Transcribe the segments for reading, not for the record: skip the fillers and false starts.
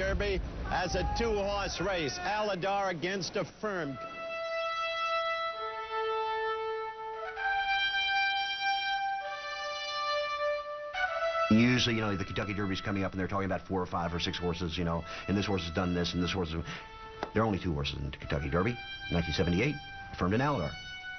Derby as a two-horse race. Alydar against Affirmed. Usually, the Kentucky Derby's coming up and they're talking about 4 or 5 or 6 horses, and this horse has done this and this horse has... There are only 2 horses in the Kentucky Derby, 1978, Affirmed and Alydar.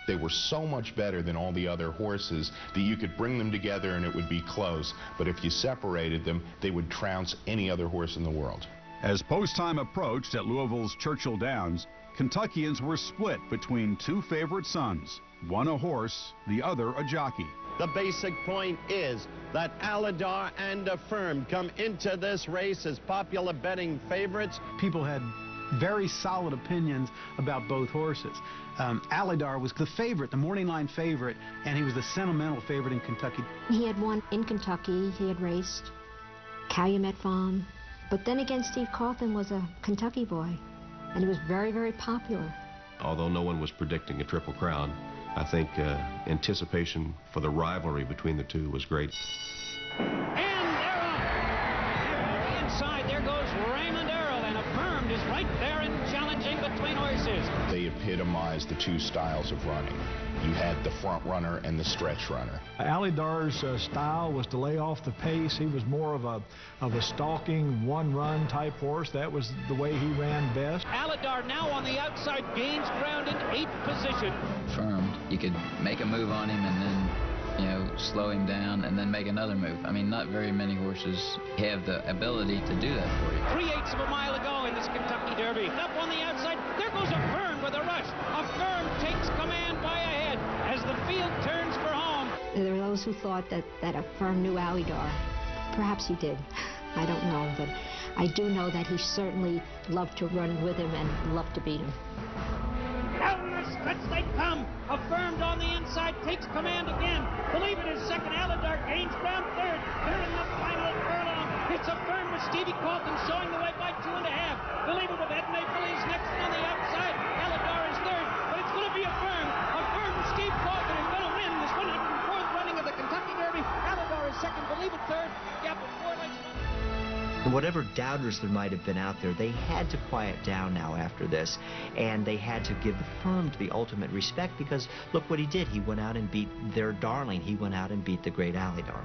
They were so much better than all the other horses that you could bring them together and it would be close. But if you separated them, they would trounce any other horse in the world. As post time approached at Louisville's Churchill Downs, Kentuckians were split between 2 favorite sons, one a horse, the other a jockey. The basic point is that Alydar and Affirmed come into this race as popular betting favorites. People had very solid opinions about both horses. Alydar was the favorite, the morning line favorite, and he was the sentimental favorite in Kentucky. He had won in Kentucky. He had raced Calumet Farm. But then again, Steve CAUTHEN was a Kentucky boy, and he was very, very popular. Although no one was predicting a Triple Crown, I think anticipation for the rivalry between the two was great. And they're off. Inside, there goes Raymond Earl, and Affirmed is right there and challenging between horses. They epitomized the 2 styles of running. You had the front runner and the stretch runner. Alydar's style was to lay off the pace. He was more of a stalking, one-run type horse. That was the way he ran best. Alydar now on the outside gains ground in 8th position. Affirmed, you could make a move on him and then, slow him down and then make another move. I mean, not very many horses have the ability to do that for you. 3/8 of a mile ago in this Kentucky Derby. Up on the outside, there goes Affirmed with a rush. Affirmed takes command by a head as the field turns for home. There were those who thought that Affirmed knew Alydar. Perhaps he did. I don't know, but I do know that he certainly loved to run with him and loved to beat him. Down the stretch they come. Affirmed on the inside takes command again. Believe it is second. Alydar gains ground third. They're in the final furlong. It's Affirmed with Stevie CAUTHEN showing the way by 2.5. Believe it with Ed Maple is next on the outside. Alydar is third, but it's going to be Affirmed. Affirmed with Steve CAUTHEN is going to win this 104th running of the Kentucky Derby. Alydar is second. Believe it third. Gap of 4 lengths. And whatever doubters there might have been out there, they had to quiet down now after this, and they had to give Affirmed the ultimate respect because look what he did. He went out and beat their darling. He went out and beat the great Alydar.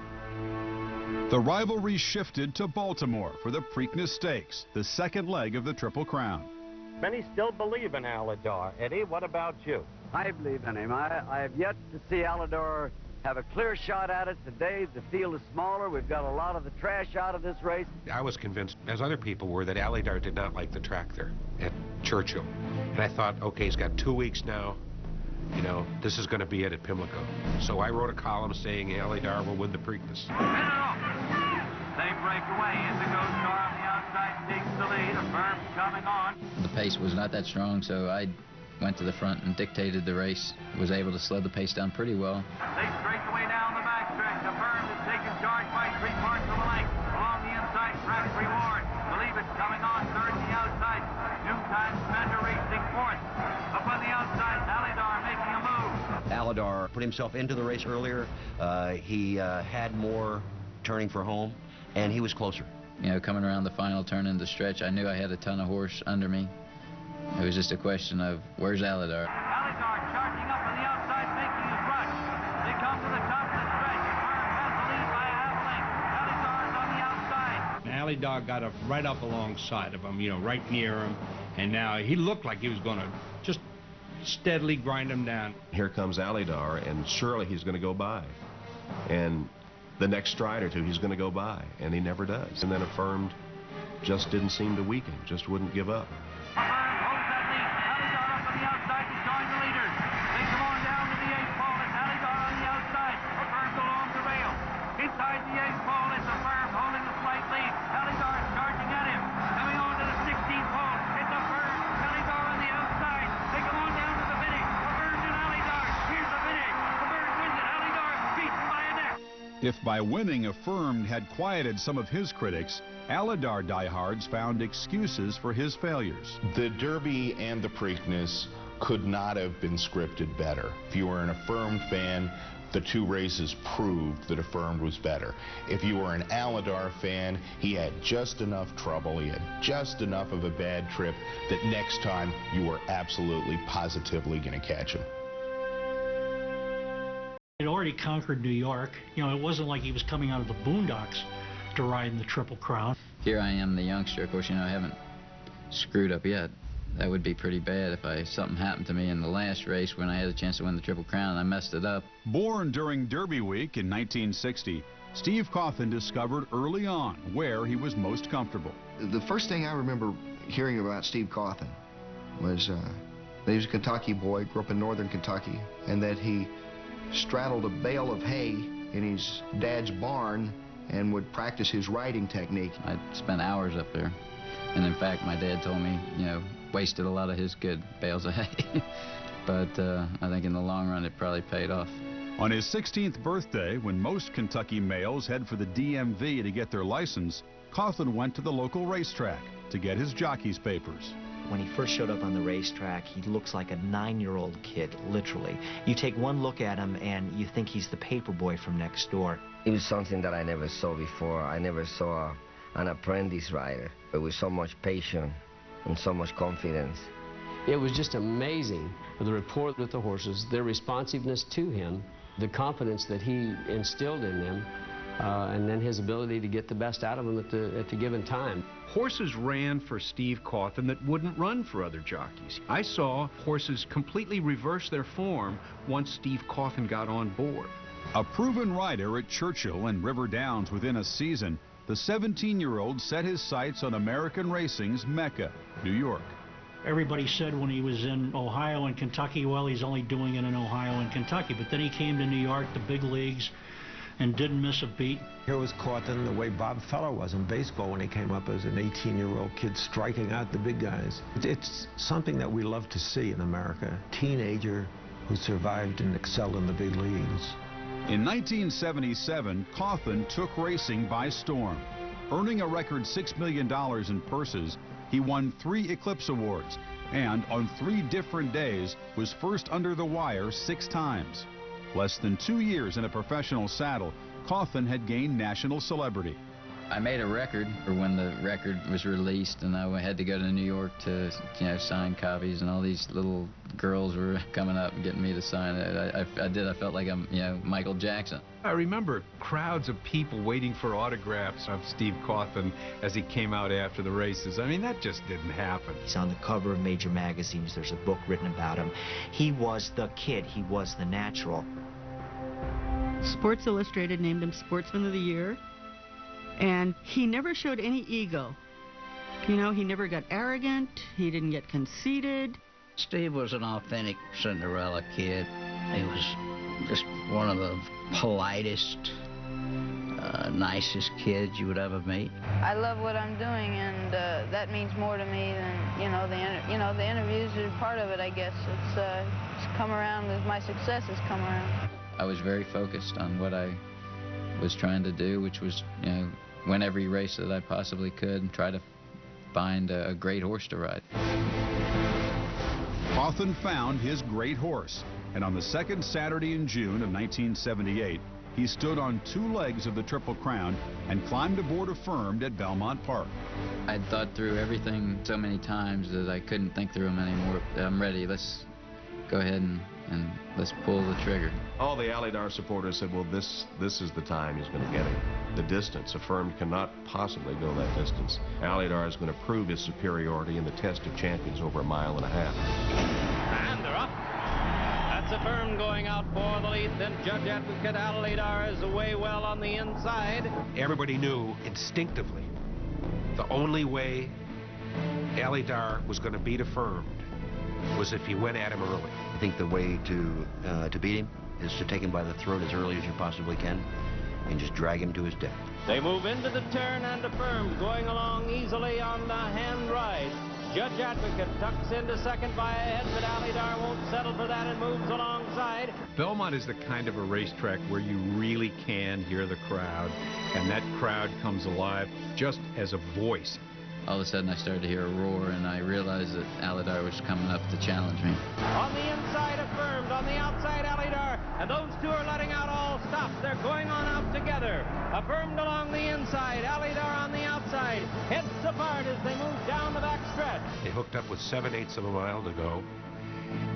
The rivalry shifted to Baltimore for the Preakness Stakes, the second leg of the Triple Crown. Many still believe in Alydar. Eddie, what about you? I believe in him. I have yet to see Alydar have a clear shot at it. Today the field is smaller. We've got a lot of the trash out of this race. I was convinced, as other people were, that Alydar did not like the track there at Churchill. And I thought, okay, he's got 2 weeks now. This is going to be it at Pimlico. So I wrote a column saying Alydar will win the Preakness. They break away. Indigo Star on the outside takes the lead. Affirmed coming on. The pace was not that strong, so I went to the front and dictated the race. Was able to slow the pace down pretty well. They break away down the backstretch. Affirmed is taking charge by 3/4 of a length. Along the inside, Crash Reward. Believe it's coming on third on the outside. Noontime Spender racing fourth. Up on the outside, Alydar making a move. Alydar put himself into the race earlier. He had more turning for home, and he was closer. Coming around the final turn in the stretch, I knew I had a ton of horse under me. It was just a question of, where's Alydar? Alydar charging up on the outside, making his rush. They come to the top of the stretch. Affirmed has the lead by a half length. Alydar's on the outside. Alydar got right up alongside of him, right near him. And now he looked like he was going to just steadily grind him down. Here comes Alydar, and surely he's going to go by. And the next stride or two, he's going to go by, and he never does. And then Affirmed just didn't seem to weaken, just wouldn't give up. Affirmed holds that lead. Alydar up on the outside to join the leaders. They come on down to the 8th pole. It's Alydar on the outside. Affirmed along the rail. Inside the 8th pole, it's Affirmed holding a slight lead. Alydar charging at him. Coming on to the 16th pole, it's Affirmed. Alydar on the outside. They come on down to the finish. Affirmed and Alydar. Here's the finish. Affirmed wins it. Alydar beats him by a neck. If by winning Affirmed had quieted some of his critics, Alydar diehards found excuses for his failures. The Derby and the Preakness could not have been scripted better. If you were an Affirmed fan, the two races proved that Affirmed was better. If you were an Alydar fan, he had just enough trouble, he had just enough of a bad trip that next time you were absolutely, positively going to catch him. He'd already conquered New York. You know, it wasn't like he was coming out of the boondocks to ride in the Triple Crown. Here I am, the youngster. Of course, you know, I haven't screwed up yet. That would be pretty bad if something happened to me in the last race when I had a chance to win the Triple Crown and I messed it up. Born during Derby Week in 1960, Steve Cauthen discovered early on where he was most comfortable. The first thing I remember hearing about Steve Cauthen was that he was a Kentucky boy, grew up in northern Kentucky, and that he straddled a bale of hay in his dad's barn and would practice his riding technique. I spent hours up there. And in fact, my dad told me, you know, wasted a lot of his good bales of hay. But I think in the long run, it probably paid off. On his 16th birthday, when most Kentucky males head for the DMV to get their license, Cauthen went to the local racetrack to get his jockey's papers. When he first showed up on the racetrack, he looks like a 9-year-old kid, literally. You take one look at him and you think he's the paper boy from next door. It was something that I never saw before. I never saw an apprentice rider with so much patience and so much confidence. It was just amazing, the rapport with the horses, their responsiveness to him, the confidence that he instilled in them, and then his ability to get the best out of them at the given time. Horses ran for Steve Cauthen that wouldn't run for other jockeys. I saw horses completely reverse their form once Steve Cauthen got on board. A proven rider at Churchill and River Downs within a season, the 17-year-old set his sights on American racing's Mecca, New York. Everybody said when he was in Ohio and Kentucky, well, he's only doing it in Ohio and Kentucky. But then he came to New York, the big leagues, and didn't miss a beat. Here was Cauthen the way Bob Feller was in baseball when he came up as an 18-year-old kid striking out the big guys. It's something that we love to see in America. A teenager who survived and excelled in the big leagues. In 1977, Cauthen took racing by storm. Earning a record $6 million in purses, he won 3 Eclipse Awards, and on 3 different days was first under the wire 6 times. Less than 2 years in a professional saddle, Cauthen had gained national celebrity. I made a record for when the record was released, and I had to go to New York to, you know, sign copies, and all these little girls were coming up and getting me to sign it. I felt like I'm, you know, Michael Jackson. I remember crowds of people waiting for autographs of Steve Cauthen as he came out after the races. I mean, that just didn't happen. He's on the cover of major magazines. There's a book written about him. He was the kid. He was the natural. Sports Illustrated named him Sportsman of the Year. And he never showed any ego. You know, he never got arrogant. He didn't get conceited. Steve was an authentic Cinderella kid. He was just one of the politest, nicest kids you would ever meet. I love what I'm doing, and that means more to me than, the interviews are part of it, I guess. It's come around as my success has come around. I was very focused on what I was trying to do, which was, you know, win every race that I possibly could and try to find a great horse to ride. Cauthen found his great horse, and on the second Saturday in June of 1978, he stood on 2 legs of the Triple Crown and climbed aboard Affirmed at Belmont Park. I'd thought through everything so many times that I couldn't think through them anymore. I'm ready. Let's go ahead and let's pull the trigger. All the Alydar supporters said, well, this is the time he's going to get it. The distance. Affirmed cannot possibly go that distance. Alydar is going to prove his superiority in the test of champions over 1.5 miles. And they're up. That's Affirmed going out for the lead. Then Judge Advocate Alydar is away well on the inside. Everybody knew instinctively the only way Alydar was going to beat Affirmed was if he went at him early. I think the way to beat him is to take him by the throat as early as you possibly can and just drag him to his death. They move into the turn, and Affirmed going along easily on the hand ride. Judge Advocate tucks into second by a head, but Alydar won't settle for that and moves alongside. Belmont is the kind of a racetrack where you really can hear the crowd, and that crowd comes alive just as a voice. all of a sudden I started to hear a roar, and I realized that Alydar was coming up to challenge me. On the inside, Affirmed. On the outside, Alydar. And those two are letting out all stops. They're going on out together. Affirmed along the inside, Alydar on the outside. Heads apart as they move down the back stretch. They hooked up with 7/8 of a mile to go,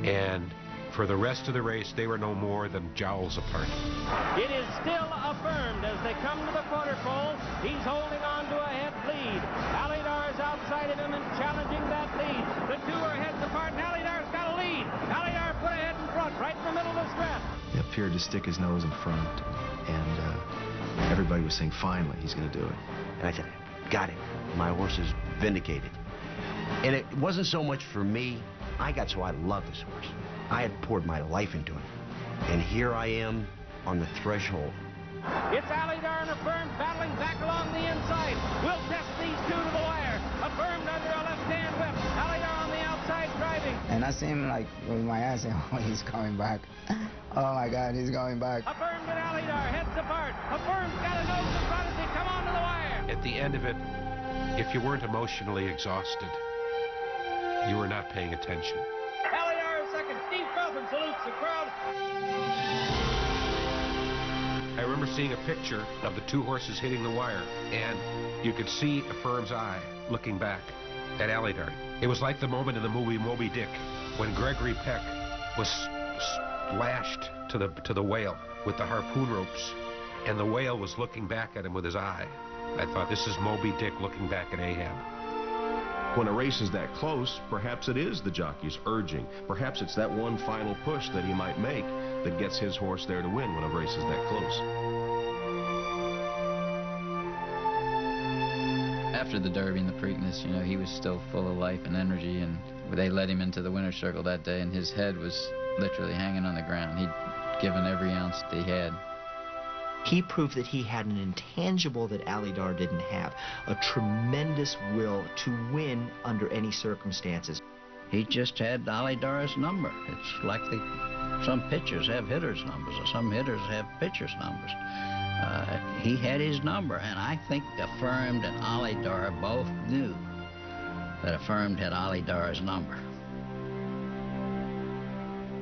and for the rest of the race, they were no more than jowls apart. It is still Affirmed as they come to the quarter pole. He's holding on to a head lead. Alydar is outside of him and challenging that lead. The two are heads apart, and Alydar's got a lead. Alydar put ahead in front, right in the middle of the stretch. He appeared to stick his nose in front, and everybody was saying, finally, he's going to do it. And I said, got it. My horse is vindicated. And it wasn't so much for me. I got so I love this horse. I had poured my life into him. And here I am on the threshold. It's Alydar and Affirmed battling back along the inside. We'll test these two to the wire. Affirmed under a left-hand whip. Alydar on the outside driving. And I see him like with my eyes saying, oh, he's coming back. Oh my God, he's going back. Affirmed and Alydar heads apart. Affirmed's got a nose in front as they come onto the wire. At the end of it, if you weren't emotionally exhausted, you were not paying attention. Alydar is second. Steve Couthen salutes the crowd. I remember seeing a picture of the two horses hitting the wire, and you could see Affirmed's eye looking back at Alydar. It was like the moment in the movie Moby Dick when Gregory Peck was lashed to the whale with the harpoon ropes, and the whale was looking back at him with his eye. I thought, this is Moby Dick looking back at Ahab. When a race is that close, perhaps it is the jockey's urging. Perhaps it's that one final push that he might make that gets his horse there to win when a race is that close. After the Derby and the Preakness, you know, he was still full of life and energy, and they led him into the winner's circle that day, and his head was literally hanging on the ground. He'd given every ounce that he had. He proved that he had an intangible that Alydar didn't have, a tremendous will to win under any circumstances. He just had Alydar's number. It's like some pitchers have hitters' numbers, or some hitters have pitchers' numbers. He had his number, and I think Affirmed and Alydar both knew that Affirmed had Alydar's number.